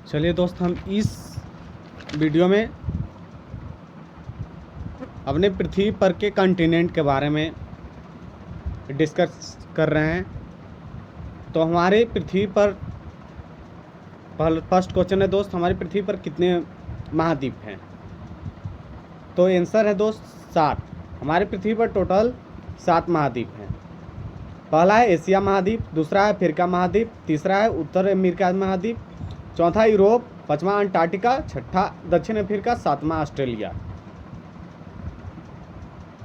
चलिए दोस्त, हम इस वीडियो में अपने पृथ्वी पर के कॉन्टिनेंट के बारे में डिस्कस कर रहे हैं। तो हमारे पृथ्वी पर फर्स्ट क्वेश्चन है दोस्त, हमारी पृथ्वी पर कितने महाद्वीप हैं? तो आंसर है दोस्त 7। हमारी पृथ्वी पर टोटल 7 महाद्वीप हैं। पहला है एशिया महाद्वीप, दूसरा है अफ्रीका महाद्वीप, तीसरा है उत्तर अमेरिका महाद्वीप, चौथा यूरोप, पांचवा अंटार्कटिका, छठा दक्षिण अफ्रीका, सातवां ऑस्ट्रेलिया।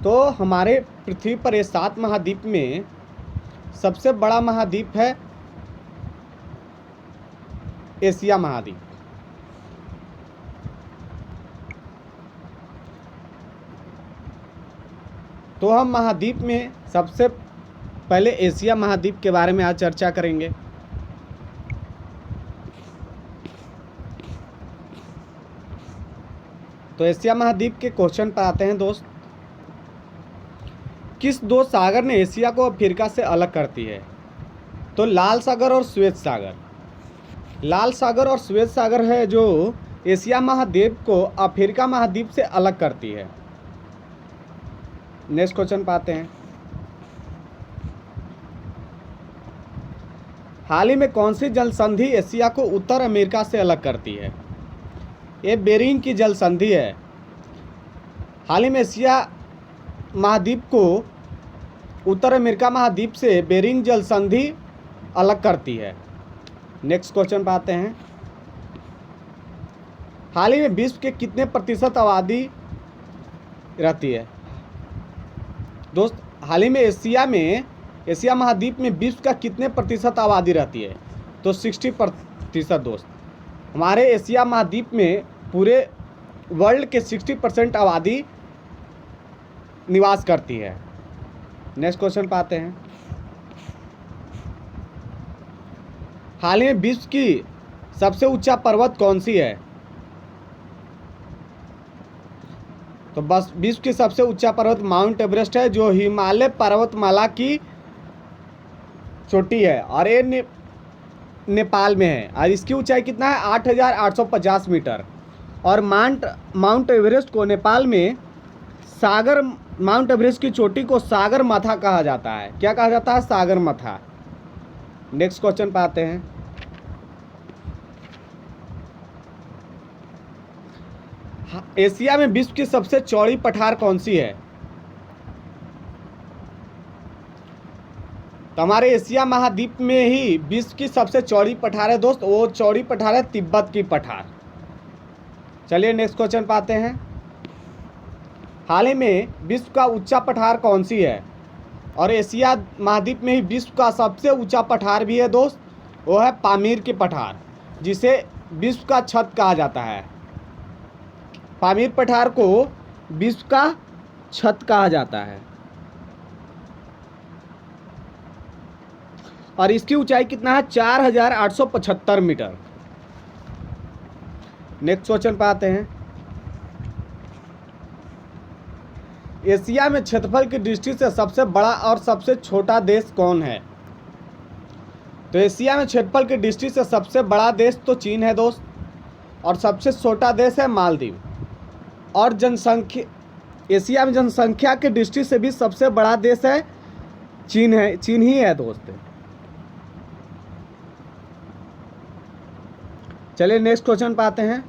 तो हमारे पृथ्वी पर ये 7 महाद्वीप में सबसे बड़ा महाद्वीप है एशिया महाद्वीप। तो हम महाद्वीप में सबसे पहले एशिया महाद्वीप के बारे में आज चर्चा करेंगे। तो एशिया महाद्वीप के क्वेश्चन पर आते हैं दोस्त। किस 2 सागर ने एशिया को अफ्रीका से अलग करती है? तो लाल सागर और श्वेत सागर। लाल सागर और श्वेत सागर है जो एशिया महाद्वीप को अफ्रीका महाद्वीप से अलग करती है। नेक्स्ट क्वेश्चन पाते हैं। हाल ही में कौन सी जल संधि एशिया को उत्तर अमेरिका से अलग करती है? ये बेरिंग की जल संधि है। हाल ही में एशिया महाद्वीप को उत्तर अमेरिका महाद्वीप से बेरिंग जल संधि अलग करती है। नेक्स्ट क्वेश्चन पाते हैं। हाल ही में विश्व के कितने प्रतिशत आबादी रहती है? दोस्त, हाल ही में एशिया महाद्वीप में विश्व का कितने प्रतिशत आबादी रहती है? तो 60% दोस्त। हमारे एशिया महाद्वीप में पूरे वर्ल्ड के 60% आबादी निवास करती है। नेक्स्ट क्वेश्चन पाते हैं। हाल ही में विश्व की सबसे ऊंचा पर्वत कौन सी है? तो बस विश्व की सबसे ऊंचा पर्वत माउंट एवरेस्ट है, जो हिमालय पर्वतमाला की चोटी है और ये नेपाल में है। और इसकी ऊंचाई कितना है? 8,850 मीटर। और माउंट एवरेस्ट को नेपाल में माउंट एवरेस्ट की चोटी को सागर माथा कहा जाता है। क्या कहा जाता है? सागर माथा। नेक्स्ट क्वेश्चन पाते हैं। एशिया में विश्व की सबसे चौड़ी पठार कौन सी है? तो हमारे एशिया महाद्वीप में ही विश्व की सबसे चौड़ी पठार है दोस्त। वो चौड़ी पठार है तिब्बत की पठार। चलिए नेक्स्ट क्वेश्चन पाते हैं। हाल ही में विश्व का ऊंचा पठार कौन सी है? और एशिया महाद्वीप में ही विश्व का सबसे ऊंचा पठार भी है दोस्त। वो है पामीर की पठार, जिसे विश्व का छत कहा जाता है। पामीर पठार को विश्व का छत कहा जाता है। और इसकी ऊंचाई कितना है? 4,875 मीटर। नेक्स्ट क्वेश्चन पाते हैं। एशिया में क्षेत्रफल की दृष्टि से सबसे बड़ा और सबसे छोटा देश कौन है? तो एशिया में क्षेत्रफल की दृष्टि से सबसे बड़ा देश तो चीन है दोस्त, और सबसे छोटा देश है मालदीव। और जनसंख्या, एशिया में जनसंख्या की दृष्टि से भी सबसे बड़ा देश है चीन ही है दोस्त। चलिए नेक्स्ट क्वेश्चन पाते हैं।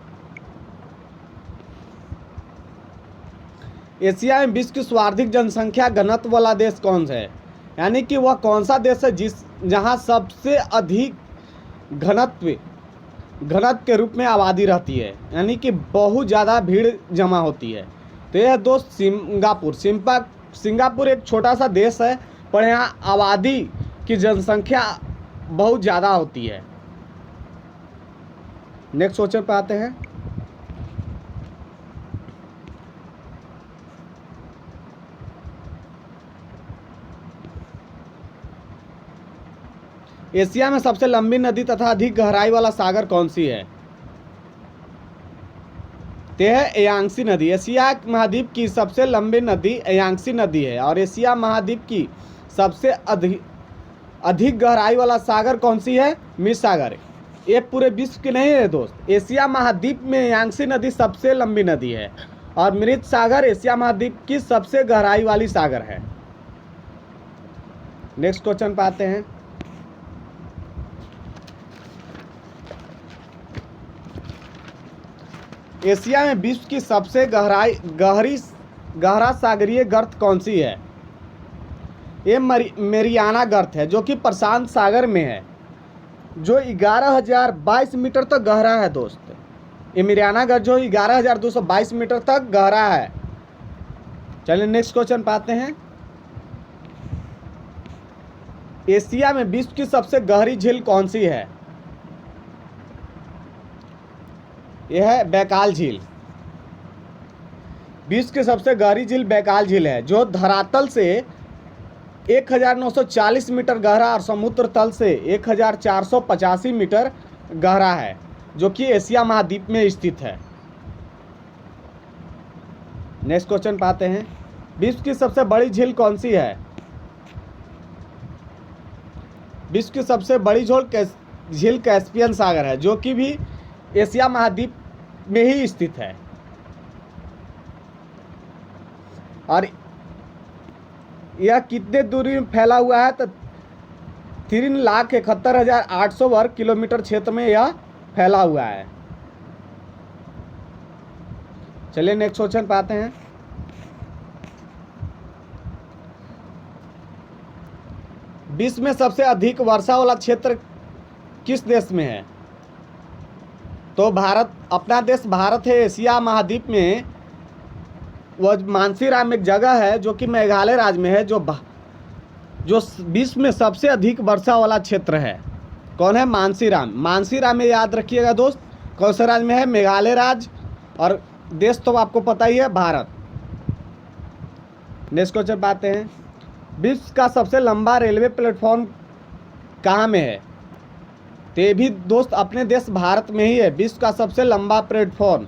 एशिया में विश्व की सर्वाधिक जनसंख्या घनत्व वाला देश कौन सा है? यानी कि वह कौन सा देश है जहां सबसे अधिक घनत्व के रूप में आबादी रहती है, यानी कि बहुत ज़्यादा भीड़ जमा होती है? तो यह दोस्त सिंगापुर एक छोटा सा देश है, पर यहाँ आबादी की जनसंख्या बहुत ज़्यादा होती है। नेक्स्ट क्वेश्चन पे आते हैं। एशिया में सबसे लंबी नदी तथा अधिक गहराई वाला सागर कौन सी है? यह है यांगसी नदी। एशिया महाद्वीप की सबसे लंबी नदी यांगसी नदी है। और एशिया महाद्वीप की सबसे अधिक गहराई वाला सागर कौन सी है? मिड सागर। ये पूरे विश्व की नहीं है दोस्त। एशिया महाद्वीप में यांगसी नदी सबसे लंबी नदी है और मृत सागर एशिया महाद्वीप की सबसे गहराई वाली सागर है। नेक्स्ट क्वेश्चन पे आते हैं। एशिया में विश्व की सबसे गहरा सागरीय गर्त कौन सी है? ये मेरियाना गर्त है जो कि प्रशांत सागर में है, जो 11,022 मीटर तक गहरा है दोस्त। ये मेरियाना गर्त जो 11,222 मीटर तक गहरा है। चलिए नेक्स्ट क्वेश्चन पाते हैं। एशिया में विश्व की सबसे गहरी झील कौन सी है? यह है बैकाल झील। विश्व की सबसे गहरी झील बैकाल झील है, जो धरातल से 1,940 मीटर गहरा और समुद्र तल से 1,485 मीटर गहरा है, जो कि एशिया महाद्वीप में स्थित है। नेक्स्ट क्वेश्चन पाते हैं। विश्व की सबसे बड़ी झील कौन सी है? विश्व की सबसे बड़ी झील कैस्पियन सागर है, जो कि भी एशिया महाद्वीप में ही स्थित है। और यह कितने दूरी में फैला हुआ है? तो 3,71,800 वर्ग किलोमीटर क्षेत्र में यह फैला हुआ है। चलिए नेक्स्ट क्वेश्चन पाते हैं। विश्व में सबसे अधिक वर्षा वाला क्षेत्र किस देश में है? तो भारत, अपना देश भारत है। एशिया महाद्वीप में वह मानसीराम एक जगह है जो कि मेघालय राज्य में है, जो विश्व में सबसे अधिक वर्षा वाला क्षेत्र है। कौन है? मानसीराम। मानसीराम में याद रखिएगा दोस्त, कौन से राज्य में है? मेघालय राज्य। और देश तो आपको पता ही है, भारत। नेक्स्ट क्वेश्चन पाते हैं। विश्व का सबसे लंबा रेलवे प्लेटफॉर्म कहाँ में है? तो ये भी दोस्त अपने देश भारत में ही है। विश्व का सबसे लंबा प्लेटफॉर्म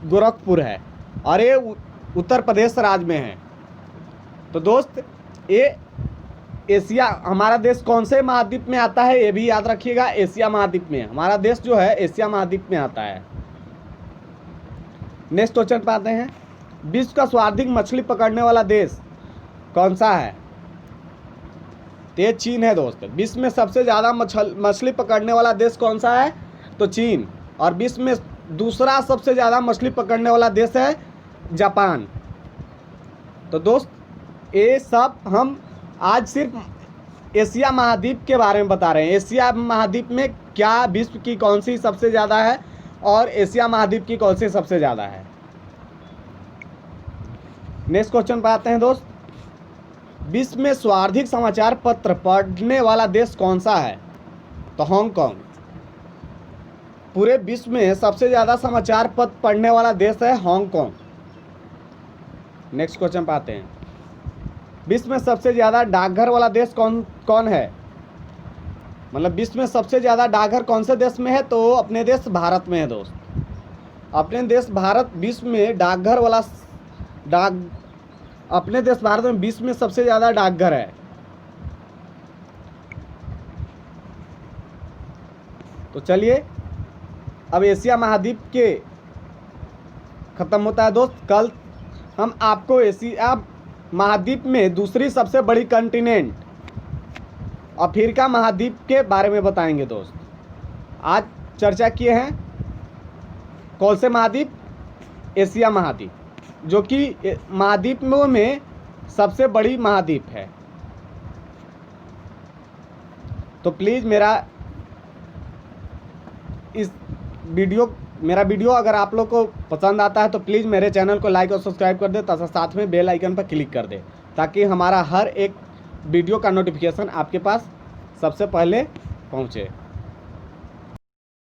गोरखपुर है और ये उत्तर प्रदेश राज्य में है। तो दोस्त ये एशिया, हमारा देश कौन से महाद्वीप में आता है? ये भी याद रखिएगा, एशिया महाद्वीप में। हमारा देश जो है एशिया महाद्वीप में आता है। नेक्स्ट क्वेश्चन पे आते हैं। विश्व का सर्वाधिक मछली पकड़ने वाला देश कौन सा है? तो ये चीन है दोस्त। विश्व में सबसे ज़्यादा मछली पकड़ने वाला देश कौन सा है? तो चीन। और विश्व में दूसरा सबसे ज़्यादा मछली पकड़ने वाला देश है जापान। तो दोस्त ये सब हम आज सिर्फ एशिया महाद्वीप के बारे में बता रहे हैं। एशिया महाद्वीप में क्या विश्व की कौन सी सबसे ज़्यादा है और एशिया महाद्वीप की कौन सी सबसे ज़्यादा है। नेक्स्ट क्वेश्चन पे आते हैं दोस्त। विश्व में सर्वाधिक समाचार पत्र पढ़ने वाला देश कौन सा है? तो हांगकांग। पूरे विश्व में सबसे ज़्यादा समाचार पत्र पढ़ने वाला देश है हांगकांग। नेक्स्ट क्वेश्चन पे आते हैं। विश्व में सबसे ज़्यादा डाकघर वाला देश कौन है? मतलब विश्व में सबसे ज़्यादा डाकघर कौन से देश में है? तो अपने देश भारत में है दोस्त। अपने देश भारत विश्व में डाकघर वाला अपने देश भारत में विश्व में सबसे ज़्यादा डाकघर है। तो चलिए अब एशिया महाद्वीप के ख़त्म होता है दोस्त। कल हम आपको एशिया महाद्वीप में दूसरी सबसे बड़ी कंटिनेंट अफ्रीका महाद्वीप के बारे में बताएंगे दोस्त। आज चर्चा किए हैं कौन से महाद्वीप? एशिया महाद्वीप, जो कि महाद्वीप में सबसे बड़ी महाद्वीप है। तो प्लीज़ मेरा वीडियो अगर आप लोग को पसंद आता है तो प्लीज़ मेरे चैनल को लाइक और सब्सक्राइब कर दे, तथा साथ में बेल आइकन पर क्लिक कर दे, ताकि हमारा हर एक वीडियो का नोटिफिकेशन आपके पास सबसे पहले पहुंचे।